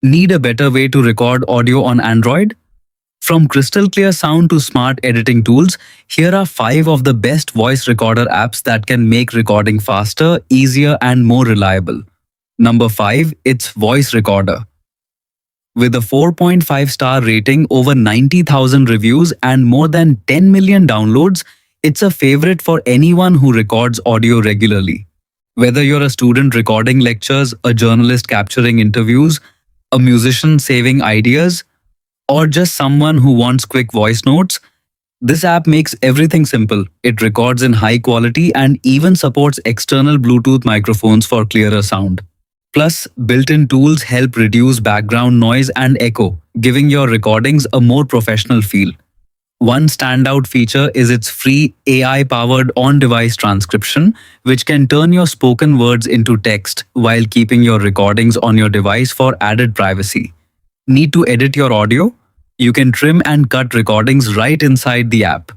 Need a better way to record audio on Android? From crystal clear sound to smart editing tools, here are 5 of the best voice recorder apps that can make recording faster, easier, and more reliable. Number 5, it's Voice Recorder. With a 4.5-star rating, over 90,000 reviews, and more than 10 million downloads, it's a favorite for anyone who records audio regularly. Whether you're a student recording lectures, a journalist capturing interviews, a musician saving ideas, or just someone who wants quick voice notes, this app makes everything simple. It records in high quality and even supports external Bluetooth microphones for clearer sound. Plus, built-in tools help reduce background noise and echo, giving your recordings a more professional feel. One standout feature is its free AI-powered on-device transcription, which can turn your spoken words into text while keeping your recordings on your device for added privacy. Need to edit your audio? You can trim and cut recordings right inside the app.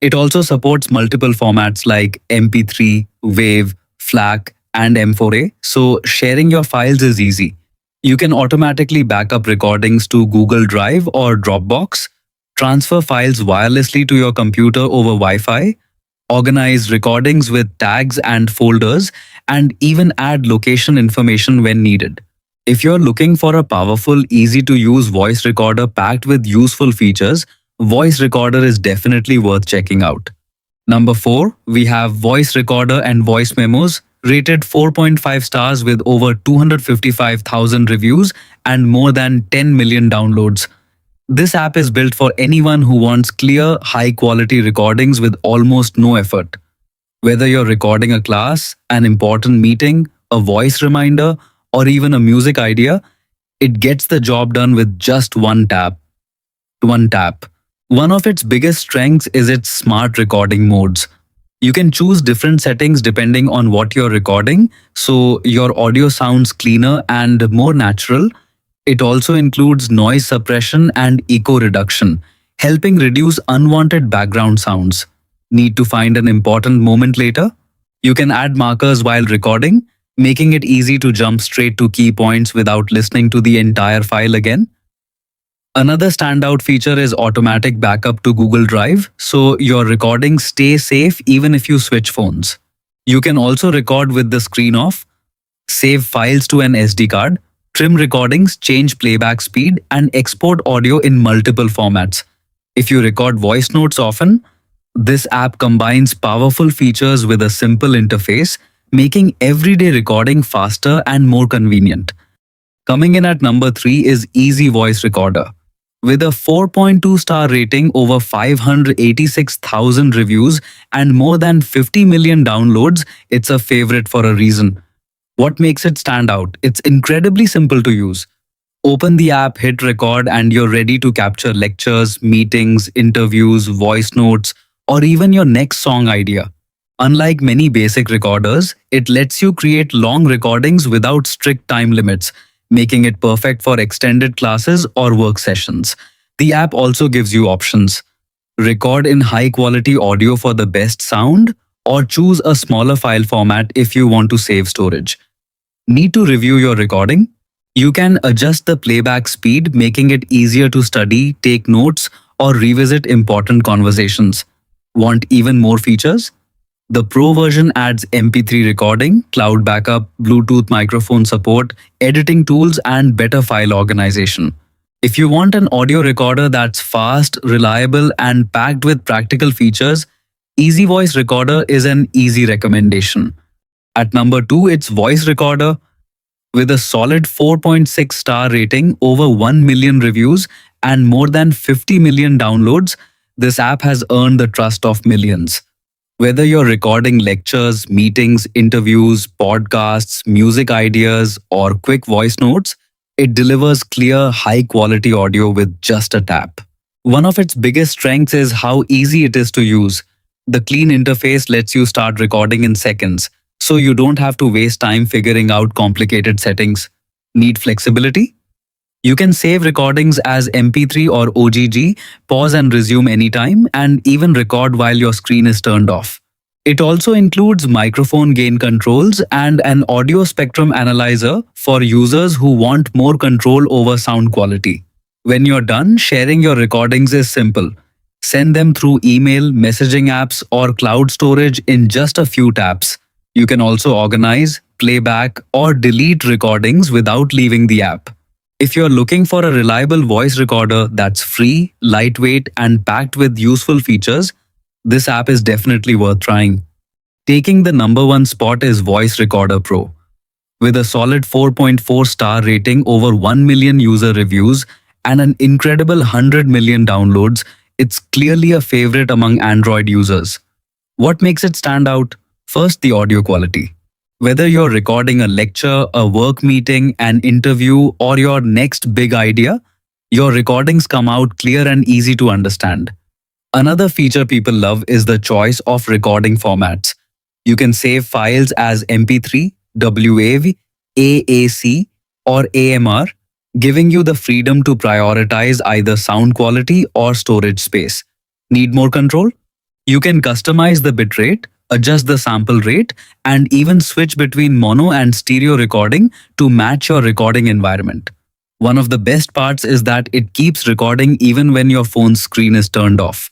It also supports multiple formats like MP3, WAV, FLAC, and M4A, so sharing your files is easy. You can automatically backup recordings to Google Drive or Dropbox, transfer files wirelessly to your computer over Wi-Fi, organize recordings with tags and folders, and even add location information when needed. If you're looking for a powerful, easy-to-use voice recorder packed with useful features, Voice Recorder is definitely worth checking out. Number 4, we have Voice Recorder and Voice Memos, rated 4.5 stars with over 255,000 reviews and more than 10 million downloads. This app is built for anyone who wants clear, high-quality recordings with almost no effort. Whether you're recording a class, an important meeting, a voice reminder, or even a music idea, it gets the job done with just one tap. One of its biggest strengths is its smart recording modes. You can choose different settings depending on what you're recording, so your audio sounds cleaner and more natural. It also includes noise suppression and echo reduction, helping reduce unwanted background sounds. Need to find an important moment later? You can add markers while recording, making it easy to jump straight to key points without listening to the entire file again. Another standout feature is automatic backup to Google Drive, so your recordings stay safe even if you switch phones. You can also record with the screen off, save files to an SD card, trim recordings, change playback speed, and export audio in multiple formats. If you record voice notes often, this app combines powerful features with a simple interface, making everyday recording faster and more convenient. Coming in at number 3 is Easy Voice Recorder. With a 4.2-star rating, over 586,000 reviews, and more than 50 million downloads, it's a favorite for a reason. What makes it stand out? It's incredibly simple to use. Open the app, hit record, and you're ready to capture lectures, meetings, interviews, voice notes, or even your next song idea. Unlike many basic recorders, it lets you create long recordings without strict time limits, making it perfect for extended classes or work sessions. The app also gives you options. Record in high-quality audio for the best sound, or choose a smaller file format if you want to save storage. Need to review your recording? You can adjust the playback speed, making it easier to study, take notes, or revisit important conversations. Want even more features? The Pro version adds MP3 recording, cloud backup, Bluetooth microphone support, editing tools, and better file organization. If you want an audio recorder that's fast, reliable, and packed with practical features, Easy Voice Recorder is an easy recommendation. At number 2, it's Voice Recorder. With a solid 4.6-star rating, over 1 million reviews, and more than 50 million downloads, this app has earned the trust of millions. Whether you're recording lectures, meetings, interviews, podcasts, music ideas, or quick voice notes, it delivers clear, high-quality audio with just a tap. One of its biggest strengths is how easy it is to use. The clean interface lets you start recording in seconds, so you don't have to waste time figuring out complicated settings. Need flexibility? You can save recordings as MP3 or OGG, pause and resume anytime, and even record while your screen is turned off. It also includes microphone gain controls and an audio spectrum analyzer for users who want more control over sound quality. When you're done, sharing your recordings is simple. Send them through email, messaging apps, or cloud storage in just a few taps. You can also organize, playback, or delete recordings without leaving the app. If you're looking for a reliable voice recorder that's free, lightweight, and packed with useful features, this app is definitely worth trying. Taking the number one spot is Voice Recorder Pro. With a solid 4.4 star rating, over 1 million user reviews, and an incredible 100 million downloads, it's clearly a favorite among Android users. What makes it stand out? First, the audio quality. Whether you're recording a lecture, a work meeting, an interview, or your next big idea, your recordings come out clear and easy to understand. Another feature people love is the choice of recording formats. You can save files as MP3, WAV, AAC, or AMR, giving you the freedom to prioritize either sound quality or storage space. Need more control? You can customize the bitrate, adjust the sample rate, and even switch between mono and stereo recording to match your recording environment. One of the best parts is that it keeps recording even when your phone's screen is turned off.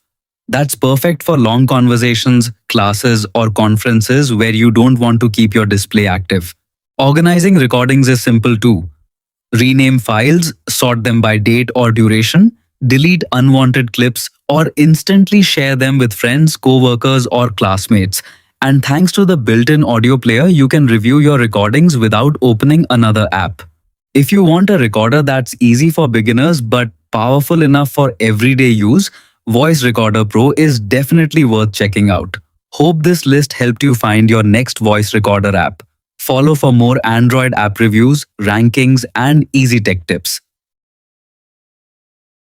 That's perfect for long conversations, classes, or conferences where you don't want to keep your display active. Organizing recordings is simple too. Rename files, sort them by date or duration, delete unwanted clips, or instantly share them with friends, co-workers, or classmates. And thanks to the built-in audio player, you can review your recordings without opening another app. If you want a recorder that's easy for beginners but powerful enough for everyday use, Voice Recorder Pro is definitely worth checking out. Hope this list helped you find your next voice recorder app. Follow for more Android app reviews, rankings, and easy tech tips.